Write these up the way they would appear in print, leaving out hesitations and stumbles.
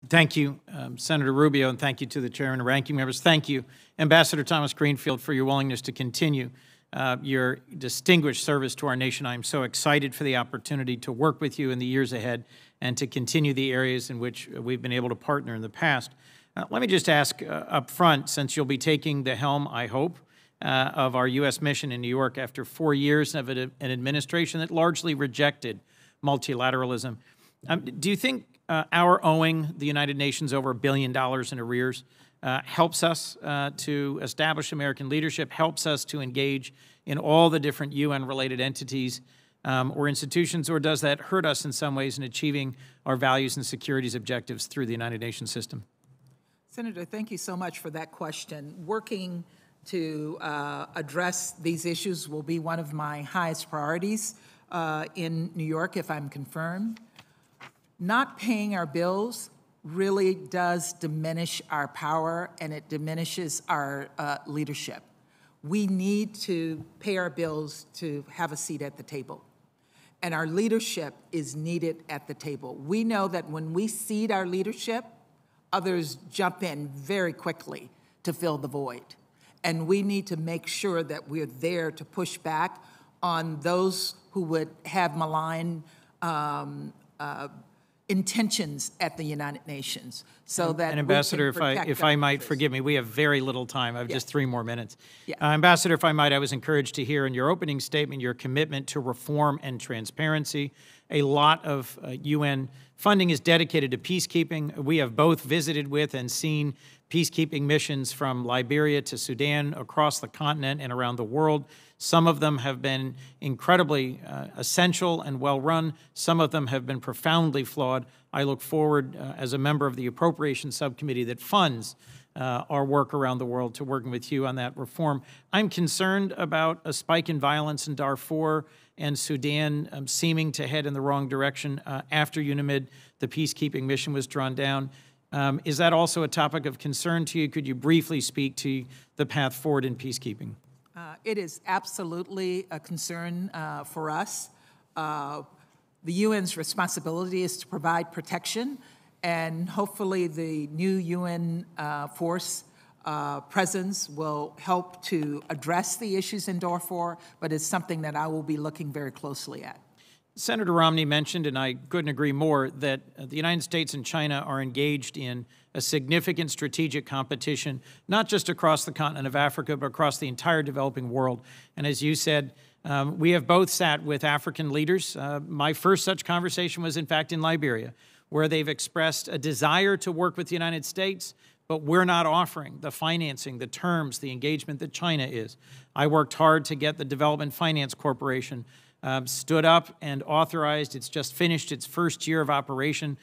Thank you, Senator Rubio, and thank you to the chair and ranking members. Thank you, Ambassador Thomas Greenfield, for your willingness to continue your distinguished service to our nation. I am so excited for the opportunity to work with you in the years ahead and to continue the areas in which we've been able to partner in the past. Let me just ask up front, since you'll be taking the helm, I hope, of our U.S. mission in New York after 4 years of an administration that largely rejected multilateralism, do you think our owing the United Nations over $1 billion in arrears helps us to establish American leadership, helps us to engage in all the different UN-related entities or institutions, or does that hurt us in some ways in achieving our values and securities objectives through the United Nations system? Senator, thank you so much for that question. Working to address these issues will be one of my highest priorities in New York if I'm confirmed. Not paying our bills really does diminish our power, and it diminishes our leadership. We need to pay our bills to have a seat at the table, and our leadership is needed at the table. We know that when we cede our leadership, others jump in very quickly to fill the void, and we need to make sure that we're there to push back on those who would have malign intentions at the United Nations, so that and Ambassador, if I might, forgive me, we have very little time. I have just 3 more minutes. Ambassador, if I might, I was encouraged to hear in your opening statement your commitment to reform and transparency. A lot of UN funding is dedicated to peacekeeping. We have both visited with and seen peacekeeping missions from Liberia to Sudan across the continent and around the world. Some of them have been incredibly essential and well-run. Some of them have been profoundly flawed. I look forward, as a member of the Appropriations Subcommittee that funds our work around the world, to working with you on that reform. I'm concerned about a spike in violence in Darfur and Sudan seeming to head in the wrong direction after UNAMID, the peacekeeping mission, was drawn down. Is that also a topic of concern to you? Could you briefly speak to the path forward in peacekeeping? It is absolutely a concern for us. The UN's responsibility is to provide protection, and hopefully the new UN force presence will help to address the issues in Darfur, but it's something that I will be looking very closely at. Senator Romney mentioned, and I couldn't agree more, that the United States and China are engaged in a significant strategic competition, not just across the continent of Africa, but across the entire developing world. And as you said, we have both sat with African leaders. My first such conversation was, in fact, in Liberia, where they've expressed a desire to work with the United States, but we're not offering the financing, the terms, the engagement that China is. I worked hard to get the Development Finance Corporation stood up and authorized. It's just finished its first year of operation.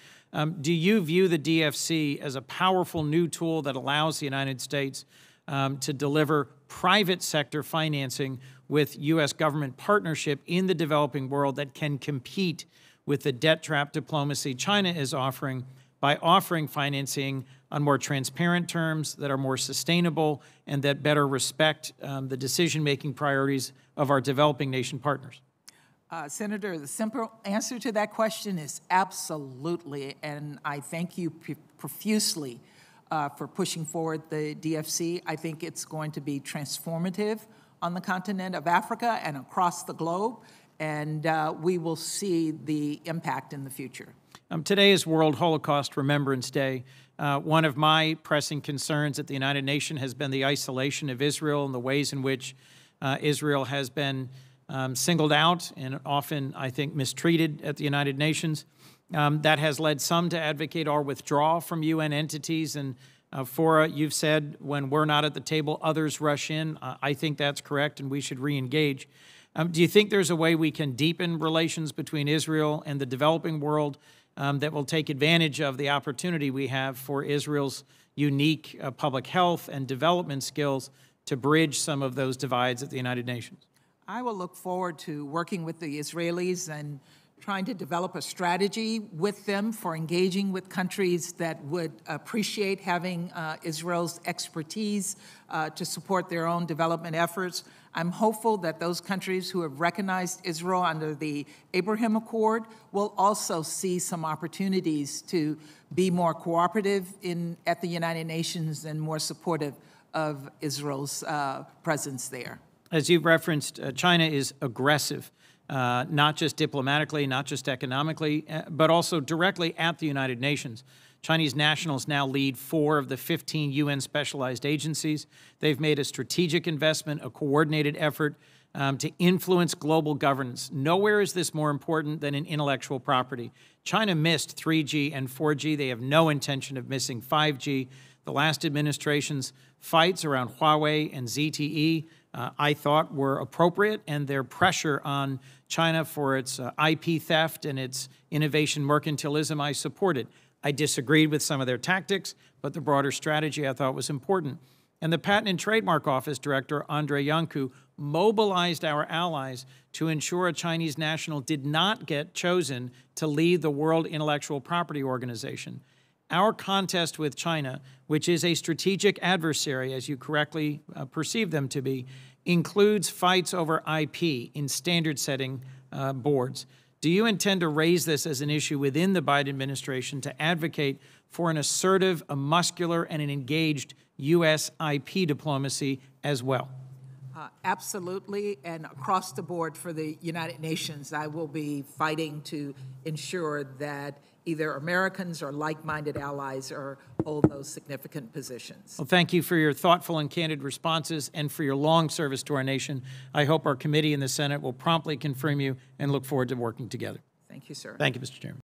Do you view the DFC as a powerful new tool that allows the United States to deliver private sector financing with U.S. government partnership in the developing world that can compete with the debt trap diplomacy China is offering by offering financing on more transparent terms that are more sustainable and that better respect the decision-making priorities of our developing nation partners? Senator, the simple answer to that question is absolutely, and I thank you profusely for pushing forward the DFC. I think it's going to be transformative on the continent of Africa and across the globe, and we will see the impact in the future. Today is World Holocaust Remembrance Day. One of my pressing concerns at the United Nations has been the isolation of Israel and the ways in which Israel has been singled out and often, I think, mistreated at the United Nations. That has led some to advocate our withdrawal from UN entities. And Fora, you've said when we're not at the table, others rush in. I think that's correct, and we should re-engage. Do you think there's a way we can deepen relations between Israel and the developing world that will take advantage of the opportunity we have for Israel's unique public health and development skills to bridge some of those divides at the United Nations? I will look forward to working with the Israelis and trying to develop a strategy with them for engaging with countries that would appreciate having Israel's expertise to support their own development efforts. I'm hopeful that those countries who have recognized Israel under the Abraham Accord will also see some opportunities to be more cooperative at the United Nations and more supportive of Israel's presence there. As you've referenced, China is aggressive, not just diplomatically, not just economically, but also directly at the United Nations. Chinese nationals now lead 4 of the 15 UN specialized agencies. They've made a strategic investment, a coordinated effort to influence global governance. Nowhere is this more important than in intellectual property. China missed 3G and 4G. They have no intention of missing 5G. The last administration's fights around Huawei and ZTE, I thought, were appropriate, and their pressure on China for its IP theft and its innovation mercantilism, I supported. I disagreed with some of their tactics, but the broader strategy I thought was important. And the Patent and Trademark Office Director, Andrei Iancu, mobilized our allies to ensure a Chinese national did not get chosen to lead the World Intellectual Property Organization. Our contest with China, which is a strategic adversary, as you correctly perceive them to be, includes fights over IP in standard-setting boards. Do you intend to raise this as an issue within the Biden administration to advocate for an assertive, a muscular, and an engaged U.S. IP diplomacy as well? Absolutely, and across the board for the United Nations, I will be fighting to ensure that either Americans or like-minded allies hold those significant positions. Well, thank you for your thoughtful and candid responses and for your long service to our nation. I hope our committee in the Senate will promptly confirm you and look forward to working together. Thank you, sir. Thank you, Mr. Chairman.